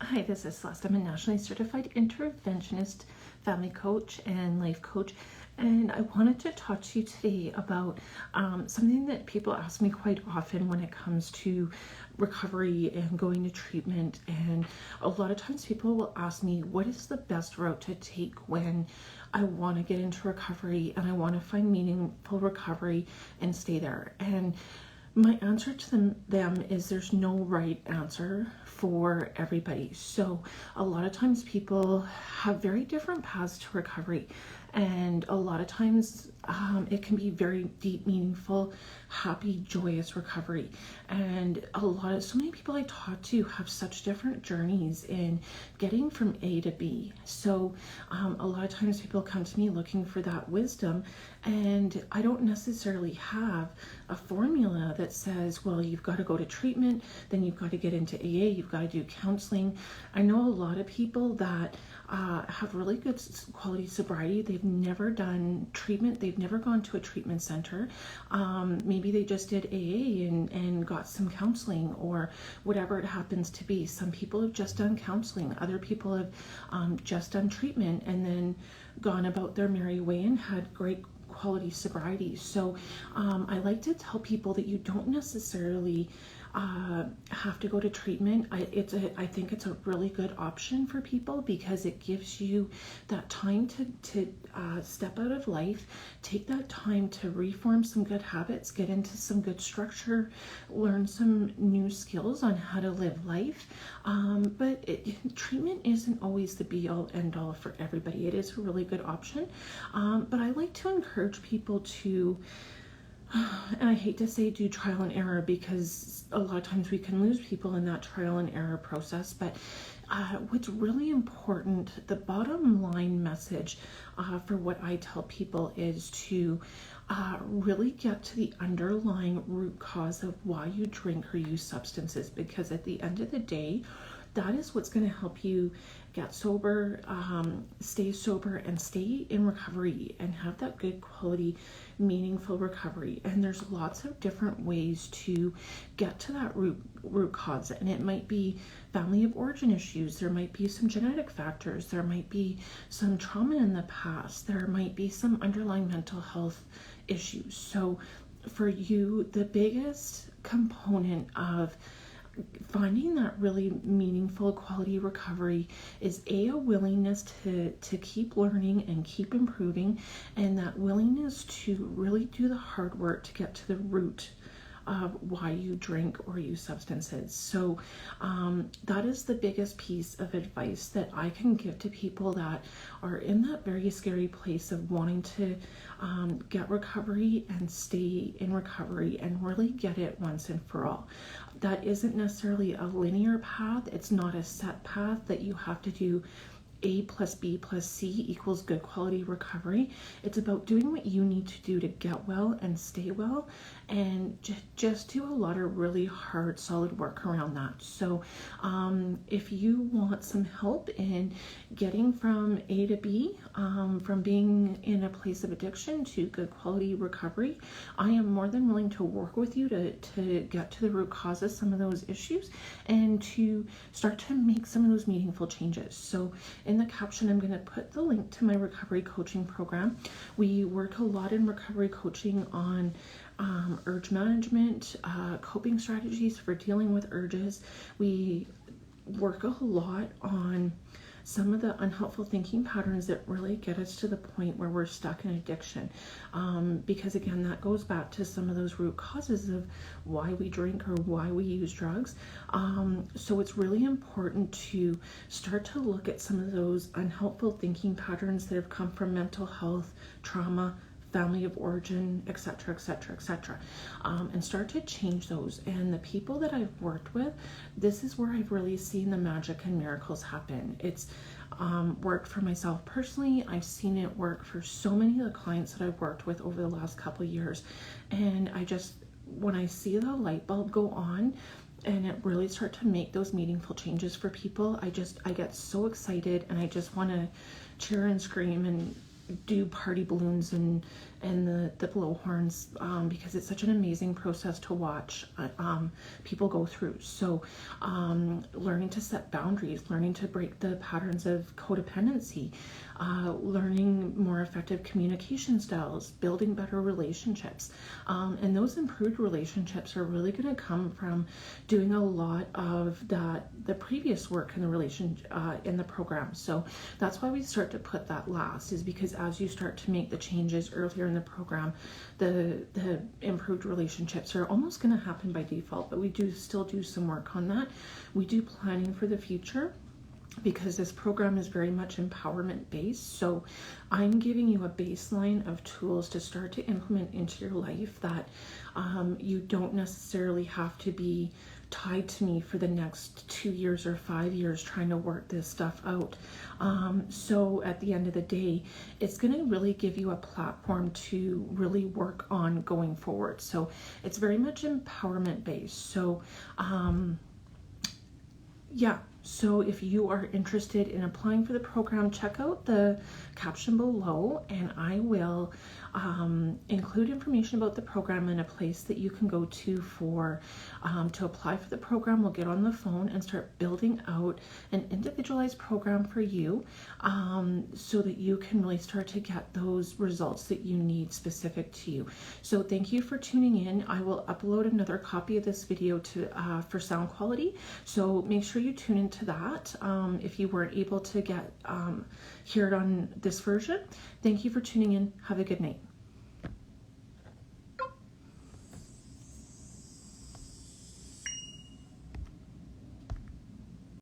Hi, this is Celeste. I'm a nationally certified interventionist, family coach, and life coach. And I wanted to talk to you today about something that people ask me quite often when it comes to recovery and going to treatment. And a lot of times people will ask me, what is the best route to take when I want to get into recovery and I want to find meaningful recovery and stay there? And my answer to them is there's no right answer for everybody. So a lot of times people have very different paths to recovery, and a lot of times it can be very deep, meaningful, happy, joyous recovery. And so many people I talk to have such different journeys in getting from A to B. So a lot of times people come to me looking for that wisdom, and I don't necessarily have a formula that says, well, you've got to go to treatment, then you've got to get into AA, you've got to do counseling. I know a lot of people that have really good quality sobriety. They've never done treatment. They've never gone to a treatment center. Maybe they just did AA and got some counseling or whatever it happens to be. Some people have just done counseling. Other people have just done treatment and then gone about their merry way and had great quality sobriety. So I like to tell people that you don't necessarily have to go to treatment. I think it's a really good option for people because it gives you that time to step out of life, take that time to reform some good habits, get into some good structure, learn some new skills on how to live life. But treatment isn't always the be all end all for everybody. It is a really good option. But I like to encourage people to, and I hate to say do trial and error because a lot of times we can lose people in that trial and error process, but what's really important, the bottom line message for what I tell people is to really get to the underlying root cause of why you drink or use substances, because at the end of the day, that is what's going to help you get sober, stay sober, and stay in recovery and have that good quality, meaningful recovery. And there's lots of different ways to get to that root cause. And it might be family of origin issues. There might be some genetic factors. There might be some trauma in the past. There might be some underlying mental health issues. So for you, the biggest component of finding that really meaningful quality recovery is a willingness to keep learning and keep improving, and that willingness to really do the hard work to get to the root of why you drink or use substances. So that is the biggest piece of advice that I can give to people that are in that very scary place of wanting to get recovery and stay in recovery and really get it once and for all. That isn't necessarily a linear path. It's not a set path that you have to do A plus B plus C equals good quality recovery. It's about doing what you need to do to get well and stay well, and just do a lot of really hard, solid work around that. So if you want some help in getting from A to B, from being in a place of addiction to good quality recovery, I am more than willing to work with you to get to the root cause of some of those issues and to start to make some of those meaningful changes. So in the caption, I'm going to put the link to my recovery coaching program. We work a lot in recovery coaching on urge management, coping strategies for dealing with urges. We work a lot on some of the unhelpful thinking patterns that really get us to the point where we're stuck in addiction. Because again, that goes back to some of those root causes of why we drink or why we use drugs. So it's really important to start to look at some of those unhelpful thinking patterns that have come from mental health, trauma, family of origin, etc., etc., etc., and start to change those. And the people that I've worked with, this is where I've really seen the magic and miracles happen. It's worked for myself personally. I've seen it work for so many of the clients that I've worked with over the last couple of years. And when I see the light bulb go on and it really start to make those meaningful changes for people, I get so excited and I just want to cheer and scream and do party balloons and the blowhorns, because it's such an amazing process to watch people go through. So learning to set boundaries, learning to break the patterns of codependency, learning more effective communication styles, building better relationships, and those improved relationships are really going to come from doing a lot of the previous work in the program. So that's why we start to put that last, is because as you start to make the changes earlier in the program, the improved relationships are almost going to happen by default, but we do still do some work on that. We do planning for the future, because this program is very much empowerment based. So I'm giving you a baseline of tools to start to implement into your life that you don't necessarily have to be tied to me for the next 2 years or 5 years trying to work this stuff out. So at the end of the day, it's going to really give you a platform to really work on going forward. So it's very much empowerment based. So yeah, so if you are interested in applying for the program, check out the caption below, and I will include information about the program and a place that you can go to for to apply for the program. We'll get on the phone and start building out an individualized program for you, so that you can really start to get those results that you need specific to you. So thank you for tuning in. I will upload another copy of this video to for sound quality, so make sure you tune into that if you weren't able to hear it on this version. Thank you for tuning in. Have a good night.